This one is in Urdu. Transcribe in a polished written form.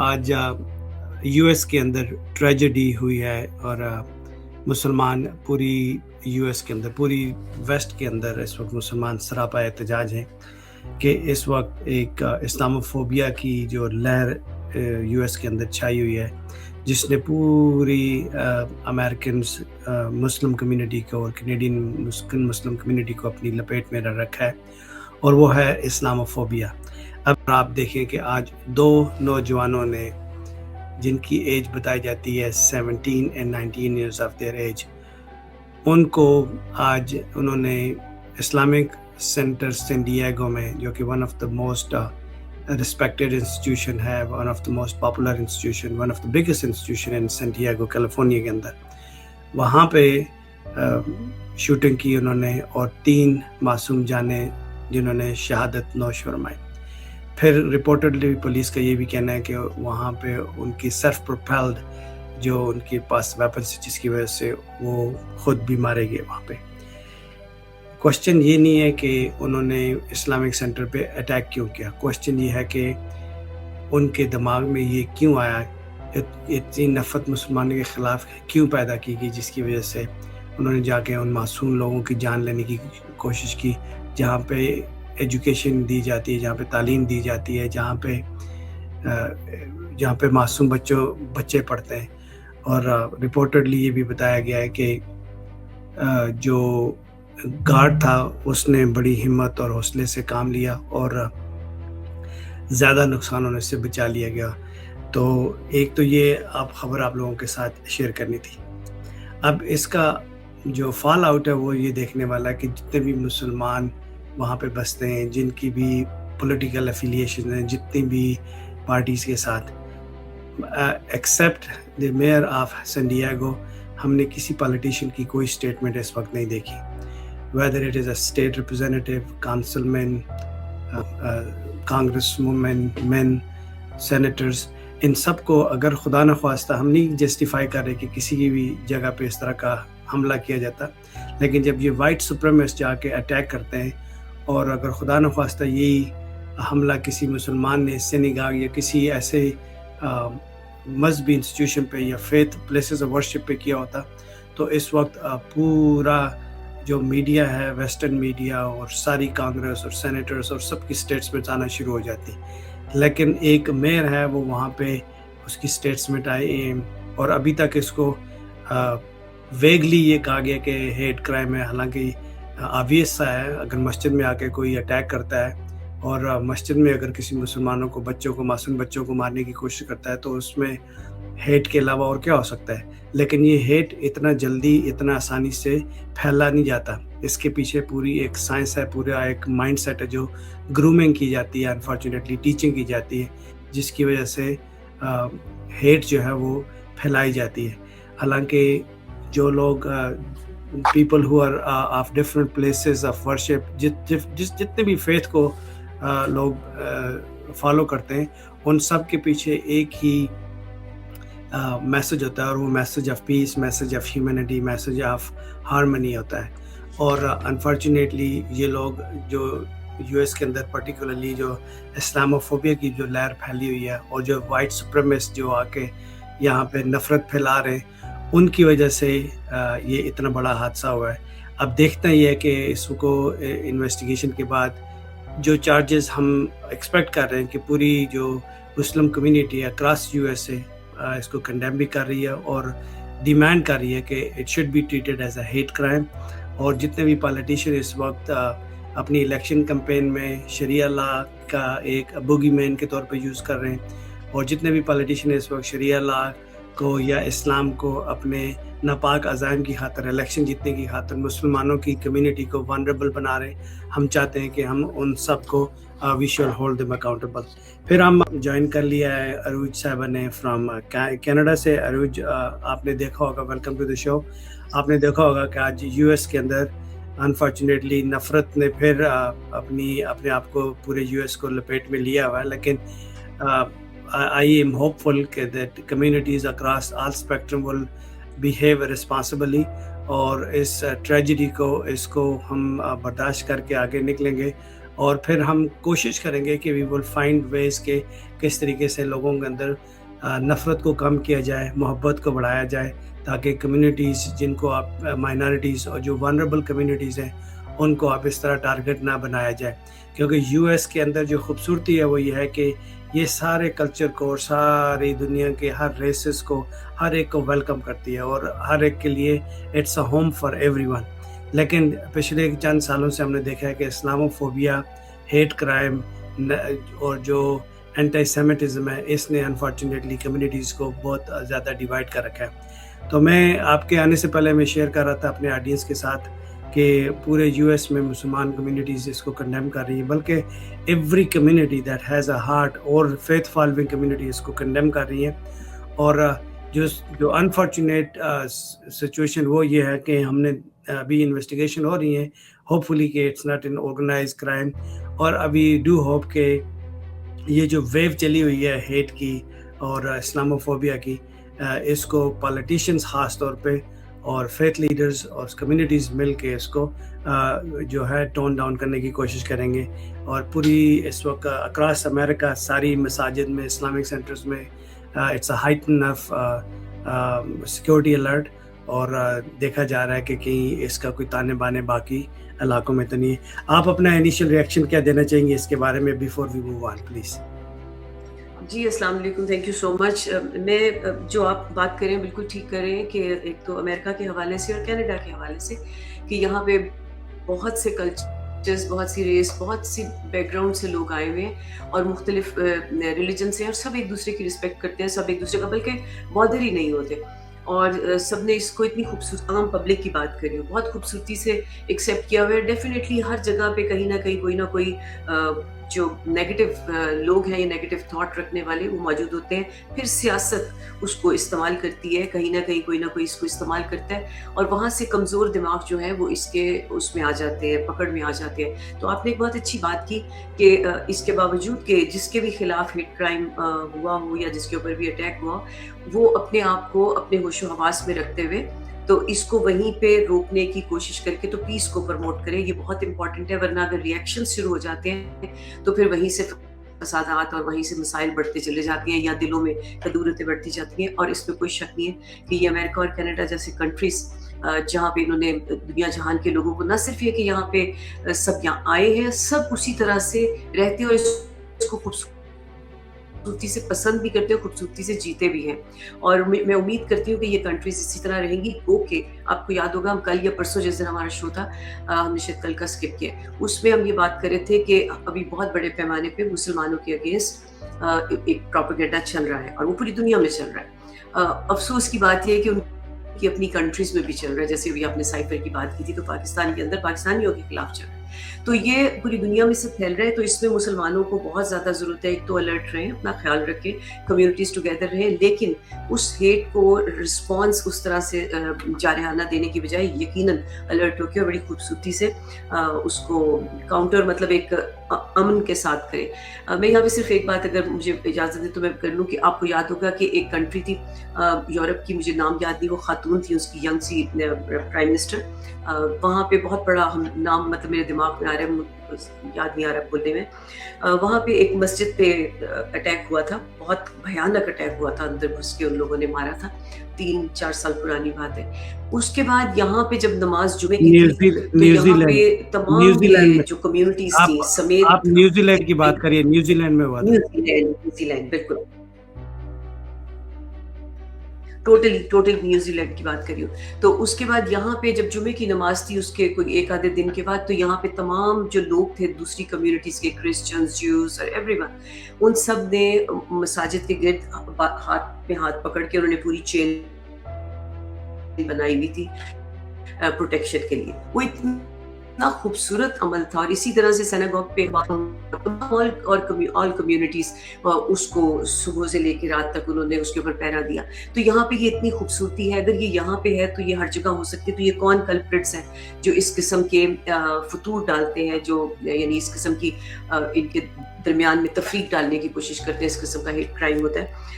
آج یو ایس کے اندر ٹریجڈی ہوئی ہے اور مسلمان پوری یو ایس کے اندر، پوری ویسٹ کے اندر اس وقت مسلمان سراپا احتجاج ہیں کہ اس وقت ایک اسلاموفوبیا کی جو لہر یو ایس کے اندر چھائی ہوئی ہے، جس نے پوری امریکنز مسلم کمیونٹی کو اور کینیڈین مسلم کمیونٹی کو اپنی لپیٹ میں رکھا ہے، اور وہ ہے اسلاموفوبیا۔ اب آپ دیکھیں کہ آج 2 نوجوانوں نے، جن کی ایج بتائی جاتی ہے 17 and 19 years of their age، ان کو آج انہوں نے اسلامک سینٹر سین ڈیگو میں، جو کہ one of the most respected institution ہے، one of the most popular institution، one of the biggest institution in San Diego California کے اندر، وہاں پہ شوٹنگ کی انہوں نے، اور 3 معصوم جانیں جنہوں نے شہادت نوش فرمائی۔ پھر رپورٹڈلی پولیس کا یہ بھی کہنا ہے کہ وہاں پہ ان کی سیلف پروپیلڈ جو ان کے پاس ویپنس، جس کی وجہ سے وہ خود بھی مارے گئے وہاں پہ۔ کوشچن یہ نہیں ہے کہ انہوں نے اسلامک سینٹر پہ اٹیک کیوں کیا، کوشچن یہ ہے کہ ان کے دماغ میں یہ کیوں آیا، اتنی نفرت مسلمانوں کے خلاف کیوں پیدا کی گئی، جس کی وجہ سے انہوں نے جا کے ان معصوم لوگوں کی جان لینے کی کوشش کی، جہاں پہ ایجوکیشن دی جاتی ہے، جہاں پہ تعلیم دی جاتی ہے، جہاں پہ معصوم بچے پڑھتے ہیں۔ اور رپورٹڈلی یہ بھی بتایا گیا ہے کہ جو گارڈ تھا اس نے بڑی ہمت اور حوصلے سے کام لیا اور زیادہ نقصان ہونے سے بچا لیا گیا۔ تو ایک تو یہ خبر آپ لوگوں کے ساتھ شیئر کرنی تھی۔ اب اس کا جو فال آؤٹ ہے وہ یہ دیکھنے والا ہے کہ جتنے بھی مسلمان وہاں پہ بستے ہیں، جن کی بھی پولیٹیکل افیلیشن ہیں، جتنی بھی پارٹیز کے ساتھ، ایکسیپٹ دی میئر آف سین ڈیگو، ہم نے کسی پالیٹیشین کی کوئی اسٹیٹمنٹ اس وقت نہیں دیکھی، whether it is a state representative, councilman, congresswomen, men, senators، ان سب کو اگر خدا نخواستہ، ہم نہیں جسٹیفائی کر رہے کہ کسی کی بھی جگہ پہ اس طرح کا حملہ کیا جاتا، لیکن جب یہ وائٹ سپریمسٹ جا کے اٹیک کرتے ہیں، اور اگر خدا نخواستہ یہی حملہ کسی مسلمان نے سینیگاگ یا کسی ایسے مذہبی انسٹیٹیوشن پہ یا فیتھ پلیسز آف ورشپ پہ کیا ہوتا، تو اس وقت پورا جو میڈیا ہے، ویسٹرن میڈیا اور ساری کانگریس اور سینیٹرز اور سب کی اسٹیٹمنٹ آنا شروع ہو جاتی، لیکن ایک میئر ہے وہ وہاں پہ اس کی اسٹیٹمنٹ آئی، اور ابھی تک اس کو ویگلی یہ کہا گیا کہ ہیٹ کرائم ہے، حالانکہ آبویس سا ہے، اگر مسجد میں آ کے کوئی اٹیک کرتا ہے اور مسجد میں اگر کسی مسلمانوں کو، بچوں کو، معصوم بچوں کو مارنے کی کوشش کرتا ہے، تو اس میں ہیٹ کے علاوہ اور کیا ہو سکتا ہے؟ لیکن یہ ہیٹ اتنا جلدی، اتنا آسانی سے پھیلا نہیں جاتا، اس کے پیچھے پوری ایک سائنس ہے، پورا ایک مائنڈ سیٹ ہے، جو گرومنگ کی جاتی ہے، انفارچونیٹلی ٹیچنگ کی جاتی ہے، جس کی وجہ سے ہیٹ جو ہے وہ پھیلائی جاتی ہے۔ حالانکہ جو لوگ people who are of different places of worship, جتنے بھی فیتھ کو لوگ فالو کرتے ہیں، ان سب کے پیچھے ایک ہی میسج ہوتا ہے، اور وہ message of peace, message of humanity, message of harmony ہوتا ہے۔ اور انفارچونیٹلی یہ لوگ جو یو ایس کے اندر پرٹیکولرلی جو اسلاموفوبیا کی جو لہر پھیلی ہوئی ہے، اور جو وائٹ سپریمسٹ جو آ کے یہاں پہ نفرت پھیلا رہے ہیں، ان کی وجہ سے یہ اتنا بڑا حادثہ ہوا ہے۔ اب دیکھتے ہیں یہ کہ اس کو انویسٹیگیشن کے بعد جو چارجز ہم ایکسپیکٹ کر رہے ہیں کہ پوری جو مسلم کمیونٹی ہے اکراس یو ایس اے اس کو کنڈیم بھی کر رہی ہے، اور ڈیمانڈ کر رہی ہے کہ it should be treated as a hate crime. اور جتنے بھی پالیٹیشین اس وقت اپنی الیکشن کمپین میں شریعہ لا کا ایک بوگی مین کے طور پہ یوز کر رہے ہیں، اور جتنے بھی پالیٹیشین اس وقت شریعہ لا کو یا اسلام کو اپنے ناپاک عزائم کی خاطر، الیکشن جیتنے کی خاطر مسلمانوں کی کمیونٹی کو ونریبل بنا رہے ہیں، ہم چاہتے ہیں کہ ہم ان سب کو وی شول ہولڈ دیم اکاؤنٹیبل۔ پھر ہم جوائن کر لیا ہے عروج صاحبہ نے فرام کینیڈا سے۔ عروج، آپ نے دیکھا ہوگا، ویلکم ٹو دی شو، آپ نے دیکھا ہوگا کہ آج یو ایس کے اندر انفارچونیٹلی نفرت نے پھر اپنے آپ کو پورے یو ایس کو لپیٹ میں لیا ہوا ہے، لیکن I am hopeful that communities across all spectrum will behave responsibly، اور اس ٹریجڈی کو، اس کو ہم برداشت کر کے آگے نکلیں گے، اور پھر ہم کوشش کریں گے کہ وی ول فائنڈ ویز کہ کس طریقے سے لوگوں کے اندر نفرت کو کم کیا جائے، محبت کو بڑھایا جائے، تاکہ کمیونٹیز جن کو آپ مائنارٹیز اور جو ونربل کمیونٹیز ہیں ان کو آپ اس طرح ٹارگٹ نہ بنایا جائے. کیونکہ یو ایس کے اندر جو خوبصورتی ہے وہ یہ ہے کہ یہ سارے کلچر کو اور ساری دنیا کے ہر ریسز کو، ہر ایک کو ویلکم کرتی ہے اور ہر ایک کے لیے it's a home for everyone. لیکن پچھلے چند سالوں سے ہم نے دیکھا ہے کہ اسلاموفوبیا، ہیٹ کرائم اور جو اینٹی سیمیٹزم ہے اس نے انفارچونیٹلی کمیونٹیز کو بہت زیادہ ڈیوائڈ کر رکھا ہے. تو میں آپ کے آنے سے پہلے میں شیئر کر رہا تھا اپنے آڈینس کے ساتھ کہ پورے یو ایس میں مسلمان کمیونٹیز اس کو کنڈیم کر رہی ہیں، بلکہ every community that has a heart اور فیتھ فالوئنگ کمیونٹی اس کو کنڈیم کر رہی ہیں. اور جو انفارچونیٹ سچویشن وہ یہ ہے کہ ہم نے ابھی انویسٹیگیشن ہو رہی ہیں، ہوپ فلی کہ it's not an organise crime, اور ابھی ڈو ہوپ کہ یہ جو ویو چلی ہوئی ہے ہیٹ کی اور اسلاموفوبیا کی، اس کو پالیٹیشینز خاص طور پہ اور فیتھ لیڈرز اور کمیونٹیز مل کے اس کو جو ہے ٹون ڈاؤن کرنے کی کوشش کریں گے. اور پوری اس وقت اکراس امریکہ ساری مساجد میں، اسلامک سینٹرز میں it's a heighten of security alert, اور دیکھا جا رہا ہے کہ کہیں اس کا کوئی تانے بانے باقی علاقوں میں تو نہیں ہے. آپ اپنا انیشیل ریئیکشن کیا دینا چاہیں گے اس کے بارے میں before we move on please? جی السلام علیکم، تھینک یو سو مچ. میں جو آپ بات کریں بالکل ٹھیک کر رہے ہیں کہ ایک تو امریکہ کے حوالے سے اور کینیڈا کے حوالے سے کہ یہاں پہ بہت سے کلچرز، بہت سی ریس، بہت سی بیک گراؤنڈ سے لوگ آئے ہوئے ہیں اور مختلف ریلیجن سے، اور سب ایک دوسرے کی رسپیکٹ کرتے ہیں، سب ایک دوسرے کا بلکہ بارڈر ہی نہیں ہوتے. اور سب نے اس کو اتنی خوبصورت، عام پبلک کی بات کری ہو، بہت خوبصورتی سے ایکسیپٹ کیا ہوا ہے. ڈیفینیٹلی ہر جگہ پہ کہیں نہ کہیں کوئی نہ کوئی جو نیگیٹو لوگ ہیں یا نیگیٹو تھاٹ رکھنے والے وہ موجود ہوتے ہیں. پھر سیاست اس کو استعمال کرتی ہے، کہیں نہ کہیں کوئی نہ کوئی اس کو استعمال کرتا ہے، اور وہاں سے کمزور دماغ جو ہے وہ اس میں آ جاتے ہیں، پکڑ میں آ جاتے ہیں. تو آپ نے ایک بہت اچھی بات کی کہ اس کے باوجود کہ جس کے بھی خلاف ہیٹ کرائم ہوا ہو یا جس کے اوپر بھی اٹیک ہوا، وہ اپنے آپ کو اپنے ہوش و حواس میں رکھتے ہوئے تو اس کو وہیں پہ روکنے کی کوشش کر کے تو پیس کو پروموٹ کرے. یہ بہت امپورٹنٹ ہے، ورنہ اگر ریئیکشن شروع ہو جاتے ہیں تو پھر وہیں سے فسادات اور وہیں سے مسائل بڑھتے چلے جاتے ہیں یا دلوں میں کدورتیں بڑھتی جاتی ہیں. اور اس میں کوئی شک نہیں ہے کہ یہ امریکہ اور کینیڈا جیسے کنٹریز جہاں پہ انہوں نے دنیا جہان کے لوگوں کو نہ صرف یہ کہ یہاں پہ سب یہاں آئے ہیں، سب اسی طرح سے رہتے ہیں اور اس کو خوبصورتی سے پسند بھی کرتے ہیں، خوبصورتی سے جیتے بھی ہیں. اور میں امید کرتی ہوں کہ یہ کنٹریز اسی طرح رہیں گی. اوکے، آپ کو یاد ہوگا ہم کل یا پرسوں جس دن ہمارا شو تھا، ہم نے شاید کل کا اسکپ کیا، اس میں ہم یہ بات کر رہے تھے کہ ابھی بہت بڑے پیمانے پہ مسلمانوں کے اگینسٹ ایک پروپیگنڈا چل رہا ہے اور وہ پوری دنیا میں چل رہا ہے. افسوس کی بات یہ ہے کہ ان کی اپنی کنٹریز میں بھی چل رہا ہے. جیسے ابھی آپ نے سائفر کی بات کی تھی تو پاکستان کے اندر پاکستانیوں کے خلاف چل رہا ہے. تو یہ پوری دنیا میں سے پھیل رہا ہے. تو اس میں مسلمانوں کو بہت زیادہ ضرورت ہے، ایک تو الرٹ رہیں، اپنا خیال رکھیں، کمیونٹیز ٹوگیدر رہیں، لیکن اس ہیٹ کو رسپانس اس طرح سے جارحانہ دینے کی بجائے یقیناً الرٹ ہو کے اور بڑی خوبصورتی سے اس کو کاؤنٹر، مطلب ایک امن کے ساتھ کرے. میں یہاں پہ صرف ایک بات اگر مجھے اجازت دے تو میں کر لوں کہ آپ کو یاد ہوگا کہ ایک کنٹری تھی یورپ کی، مجھے نام یاد نہیں، وہ خاتون تھی، اس کی ینگ سی پرائم منسٹر. وہاں پہ بہت بڑا نام مطلب میرے دماغ میں آ رہا ہے، یاد نہیں آ رہا بولنے میں. وہاں پہ ایک مسجد پہ اٹیک ہوا تھا، بہت بھیانک اٹیک ہوا تھا، اندر گھس کے ان لوگوں نے مارا تھا. 3-4 سال پرانی بات ہے. اس کے بعد یہاں پہ جب نماز جمعے کی تھی تو یہاں پہ تمام یہ جو کمیونٹیز تھیں سمیت، آپ نیوزی لینڈ کی بات کریے، نیوزی لینڈ میں ہوا تھا. نیوزی لینڈ بالکل ٹوٹل نیوزی لینڈ کی بات کری ہوں. تو اس کے بعد یہاں پہ جب جمعے کی نماز تھی اس کے کوئی ایک آدھے دن کے بعد، تو یہاں پہ تمام جو لوگ تھے دوسری کمیونٹیز کے، کرسچنز، جیوز اور ایوری ون، ان سب نے مساجد کے گرد ہاتھ میں ہاتھ پکڑ کے انہوں نے پوری چین بنائی ہوئی تھی پروٹیکشن کے لیے. وہ اتنا خوبصورت عمل تھا. اور اسی طرح سے سیناگوگ پہ آل کمیونٹیز اس کو صبح سے لے کے رات تک انہوں نے اس کے اوپر پہرا دیا. تو یہاں پہ یہ اتنی خوبصورتی ہے. اگر یہ یہاں پہ ہے تو یہ ہر جگہ ہو سکتی ہے. تو یہ کون کلپریٹس ہیں جو اس قسم کے فطور ڈالتے ہیں، جو یعنی اس قسم کی ان کے درمیان میں تفریق ڈالنے کی کوشش کرتے ہیں، اس قسم کا ہیٹ کرائم ہوتا ہے.